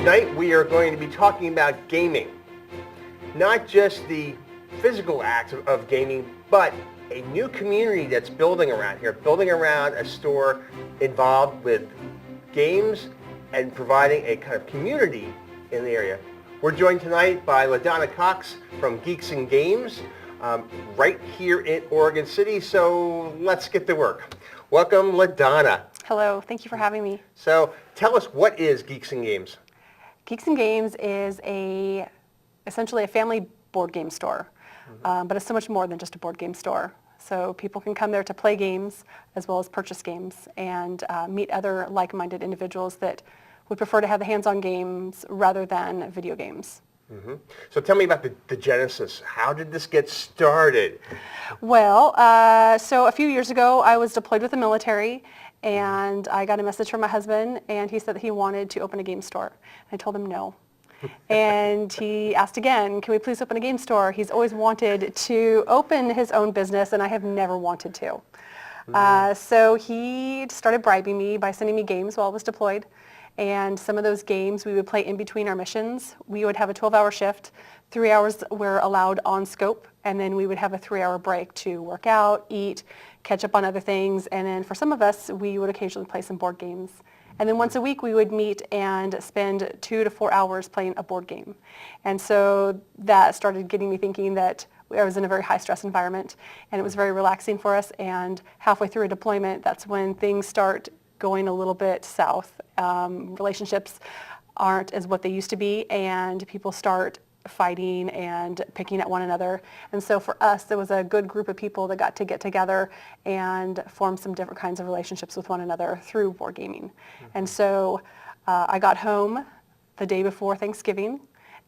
Tonight we are going to be talking about gaming. Not just the physical act of gaming, but a new community that's building around here, building around a store involved with games and providing a kind of community in the area. We're joined tonight by LaDonna Cox from Geeks and Games, right here in Oregon City, so let's get to work. Welcome, LaDonna. Hello, thank you for having me. So tell us, what is Geeks and Games? Geeks and Games is essentially a family board game store, but it's so much more than just a board game store. So people can come there to play games as well as purchase games and meet other like-minded individuals that would prefer to have the hands-on games rather than video games. So tell me about the genesis. How did this get started? Well, so a few years ago I was deployed with the military, and I got a message from my husband, and he said that he wanted to open a game store. I told him no. And he asked again, can we please open a game store? He's always wanted to open his own business, and I have never wanted to. So he started bribing me by sending me games while I was deployed. And some of those games we would play in between our missions. We would have a 12-hour shift. 3 hours were allowed on scope, and then we would have a 3-hour break to work out, eat, catch up on other things, and then for some of us, we would occasionally play some board games. And then once a week, we would meet and spend 2 to 4 hours playing a board game. And so that started getting me thinking that I was in a very high-stress environment, and it was very relaxing for us, and halfway through a deployment, that's when things start going a little bit south. Relationships aren't as what they used to be, and people start fighting and picking at one another. And so for us, there was a good group of people that got to get together and form some different kinds of relationships with one another through board gaming. And so I got home the day before Thanksgiving,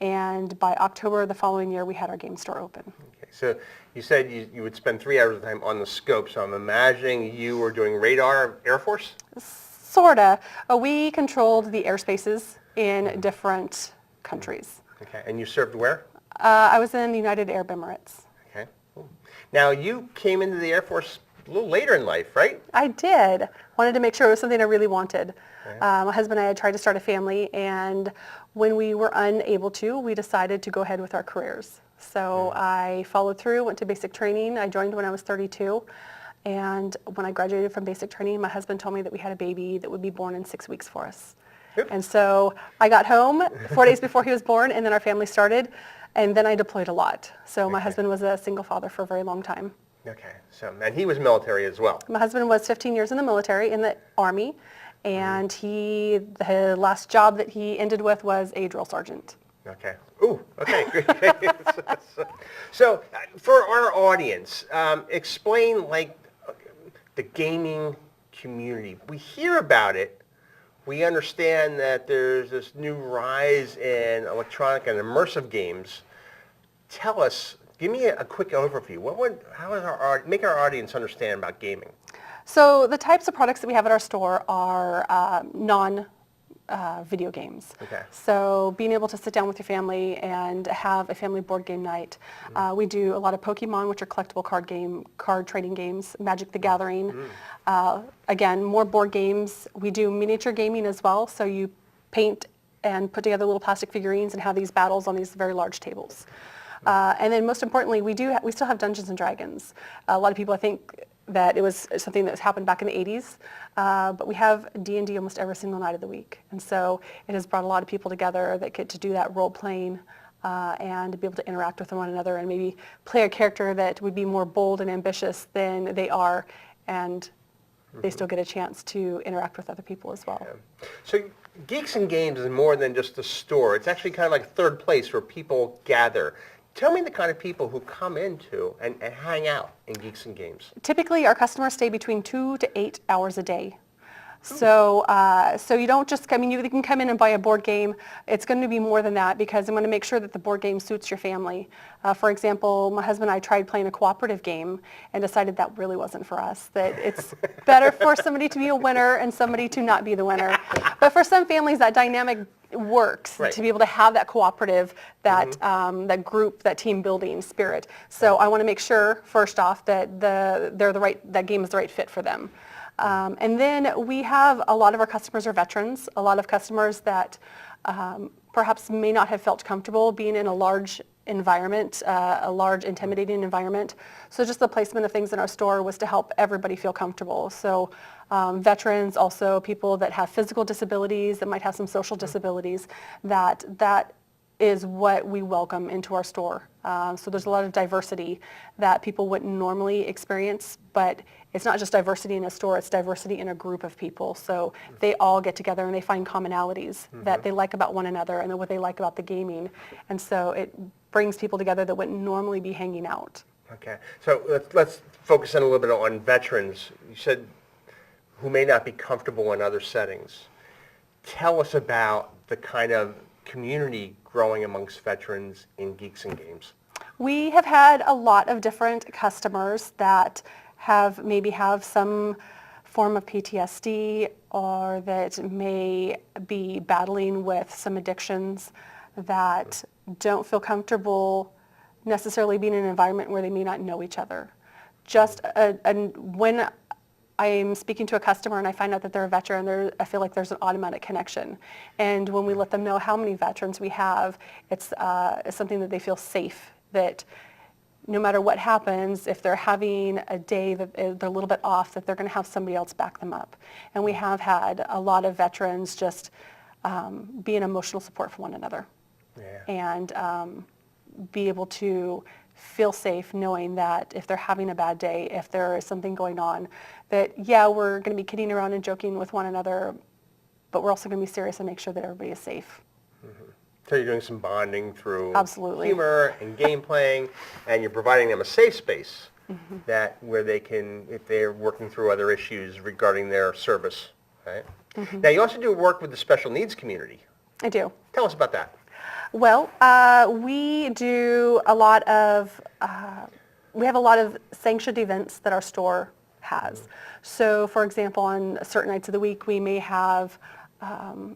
and by October the following year, we had our game store open. Okay, so you said you would spend 3 hours of time on the scope, so I'm imagining you were doing radar Air Force? Sorta. We controlled the airspaces in different countries. Okay, and you served where? I was in the United Arab Emirates. Okay, cool. Now you came into the Air Force a little later in life, right? I did. Wanted to make sure it was something I really wanted. Okay. My husband and I had tried to start a family, and when we were unable to, we decided to go ahead with our careers. So I followed through, went to basic training. I joined when I was 32. And when I graduated from basic training, my husband told me that we had a baby that would be born in 6 weeks for us. Yep. And so I got home 4 days before he was born, and then our family started, and then I deployed a lot. So my husband was a single father for a very long time. Okay, so, and he was military as well. My husband was 15 years in the military, in the Army, and the last job that he ended with was a drill sergeant. Okay. Ooh, okay, great. So for our audience, explain like the gaming community. We hear about it. We understand that there's this new rise in electronic and immersive games. Tell us, give me a quick overview. Make our audience understand about gaming? So the types of products that we have at our store are video games. Okay. So being able to sit down with your family and have a family board game night. We do a lot of Pokemon, which are collectible card trading games, Magic the Gathering. Again, more board games. We do miniature gaming as well, so you paint and put together little plastic figurines and have these battles on these very large tables. And then most importantly, we still have Dungeons and Dragons. A lot of people, I think, that it was something that happened back in the 80s, but we have D&D almost every single night of the week. And so it has brought a lot of people together that get to do that role-playing and be able to interact with one another and maybe play a character that would be more bold and ambitious than they are, and they still get a chance to interact with other people as well. Yeah. So Geeks and Games is more than just a store. It's actually kind of like a third place where people gather. Tell me the kind of people who come into and hang out in Geeks and Games. Typically, our customers stay between 2 to 8 hours a day. So you don't just, you can come in and buy a board game. It's going to be more than that, because I'm going to make sure that the board game suits your family. For example, my husband and I tried playing a cooperative game and decided that really wasn't for us, that it's better for somebody to be a winner and somebody to not be the winner. But for some families, that dynamic works, right, to be able to have that cooperative, that that group, that team building spirit. So I want to make sure, first off, that that game is the right fit for them. And then we have a lot of our customers are veterans, a lot of customers that perhaps may not have felt comfortable being in a large environment, a large intimidating environment. So just the placement of things in our store was to help everybody feel comfortable. So veterans, also people that have physical disabilities, that might have some social disabilities, that is what we welcome into our store. So there's a lot of diversity that people wouldn't normally experience, but it's not just diversity in a store, it's diversity in a group of people. So they all get together and they find commonalities that they like about one another and what they like about the gaming. And so it brings people together that wouldn't normally be hanging out. Okay, so let's focus in a little bit on veterans. You said who may not be comfortable in other settings. Tell us about the kind of community growing amongst veterans in Geeks and Games. We have had a lot of different customers that maybe have some form of PTSD or that may be battling with some addictions that don't feel comfortable necessarily being in an environment where they may not know each other. When I'm speaking to a customer and I find out that they're a veteran, I feel like there's an automatic connection. And when we let them know how many veterans we have, it's something that they feel safe, that no matter what happens, if they're having a day that they're a little bit off, that they're going to have somebody else back them up. And we have had a lot of veterans just be an emotional support for one another. Yeah. And be able to feel safe knowing that if they're having a bad day, if there is something going on, that we're going to be kidding around and joking with one another, but we're also going to be serious and make sure that everybody is safe. Mm-hmm. So you're doing some bonding through Absolutely. humor and game playing, and you're providing them a safe space where they can, if they're working through other issues regarding their service, right? Now you also do work with the special needs community. I do. Tell us about that. Well, we do a lot of, we have a lot of sanctioned events that our store has. So for example, on certain nights of the week, we may have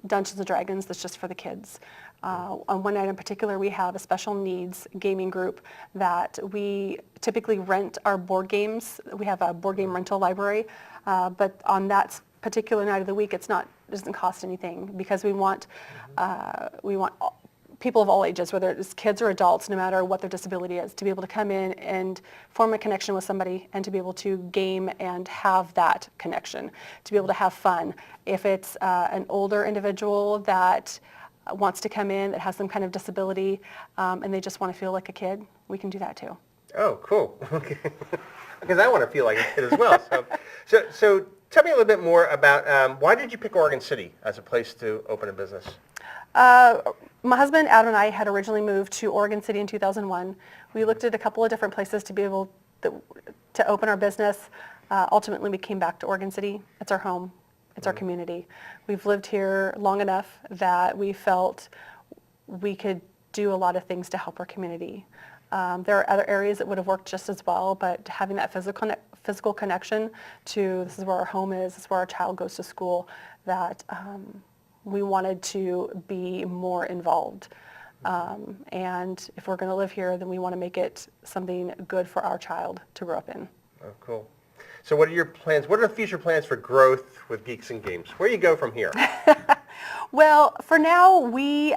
Dungeons and Dragons that's just for the kids. On one night in particular, we have a special needs gaming group that we typically rent our board games. We have a board game rental library, but on that particular night of the week, it doesn't cost anything because we want people of all ages, whether it's kids or adults, no matter what their disability is, to be able to come in and form a connection with somebody and to be able to game and have that connection, to be able to have fun. If it's an older individual that wants to come in that has some kind of disability and they just want to feel like a kid, we can do that too. Oh, cool. Okay. Because I want to feel like a kid as well. So tell me a little bit more about why did you pick Oregon City as a place to open a business? My husband, Adam, and I had originally moved to Oregon City in 2001. We looked at a couple of different places to be able to open our business. Ultimately, we came back to Oregon City. It's our home. It's our community. We've lived here long enough that we felt we could do a lot of things to help our community. There are other areas that would have worked just as well, but having that physical connection to this is where our home is, this is where our child goes to school, that we wanted to be more involved. And if we're going to live here, then we want to make it something good for our child to grow up in. Oh, cool. So what are your plans? What are the future plans for growth with Geeks and Games? Where do you go from here? Well, for now, we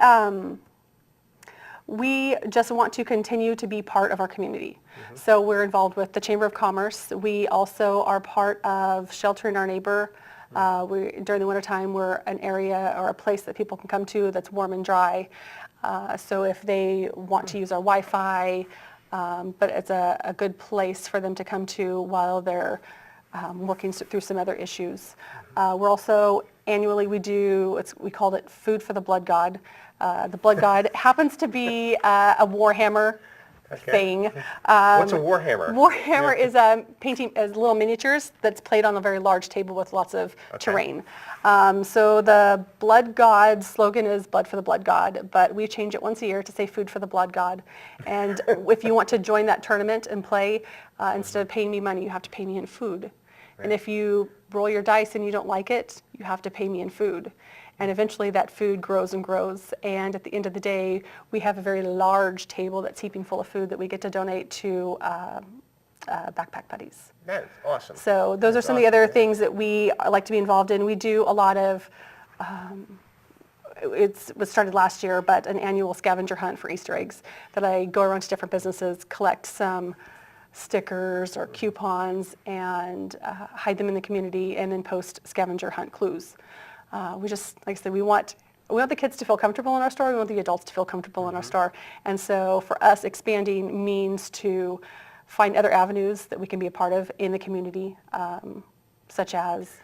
just want to continue to be part of our community. So we're involved with the Chamber of Commerce. We also are part of Sheltering Our Neighbor. During the wintertime, we're an area or a place that people can come to that's warm and dry. So if they want to use our Wi-Fi, but it's a good place for them to come to while they're working through some other issues. We're also, annually we called it Food for the Blood God. The Blood God happens to be a Warhammer thing. What's a Warhammer? Warhammer is painting as little miniatures that's played on a very large table with lots of terrain. So the Blood God slogan is Blood for the Blood God, but we change it once a year to say Food for the Blood God. And if you want to join that tournament and play, instead of paying me money, you have to pay me in food. Right. And if you roll your dice and you don't like it, you have to pay me in food. And eventually that food grows and grows. And at the end of the day, we have a very large table that's heaping full of food that we get to donate to Backpack Buddies. That's awesome. So those are some of the other things that we like to be involved in. We do a lot of it was started last year, but an annual scavenger hunt for Easter eggs that I go around to different businesses, collect some stickers or coupons, and hide them in the community, and then post scavenger hunt clues. We just, like I said, we want the kids to feel comfortable in our store. We want the adults to feel comfortable in our store. And so for us, expanding means to find other avenues that we can be a part of in the community, such as...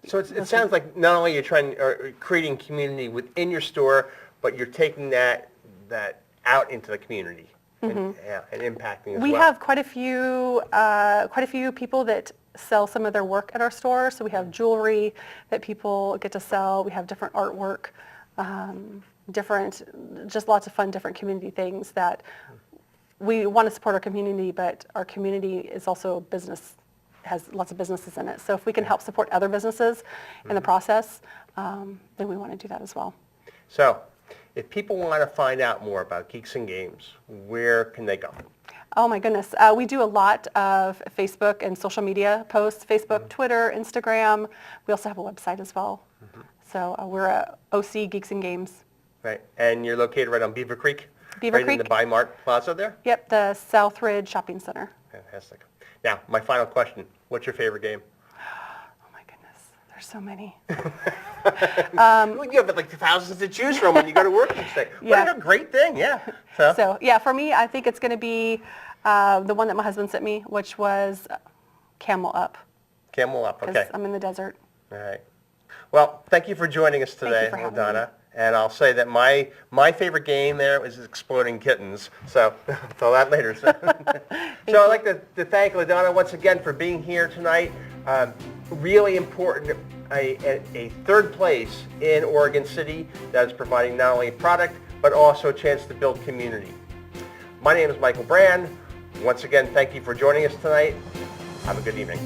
So it sounds like not only you're creating community within your store, but you're taking that out into the community and impacting as We well. have quite a few people that sell some of their work at our store. So we have jewelry that people get to sell. We have different artwork, just lots of fun, different community things that we want to support our community, but our community is also a business, has lots of businesses in it. So if we can help support other businesses in the process, then we want to do that as well. So if people want to find out more about Geeks and Games, where can they go? Oh my goodness. We do a lot of Facebook and social media posts, Facebook, Twitter, Instagram. We also have a website as well. So we're OC Geeks and Games. Right. And you're located right on Beaver Creek? Beaver right Creek. in the Bi-Mart Plaza there? Yep, the Southridge Shopping Center. Fantastic. Now, my final question. What's your favorite game? Oh my goodness. There's so many. You have like thousands to choose from when you go to work each day. Yeah. What a great thing, yeah. So yeah, for me, I think it's going to be the one that my husband sent me, which was Camel Up. Camel Up, okay. Because I'm in the desert. All right. Well, thank you for joining us today, for having LaDonna. And I'll say that my favorite game there was Exploding Kittens. So, till that later. So I'd like to thank LaDonna once again for being here tonight. Really important, a third place in Oregon City that is providing not only a product, but also a chance to build community. My name is Michael Brand. Once again, thank you for joining us tonight. Have a good evening.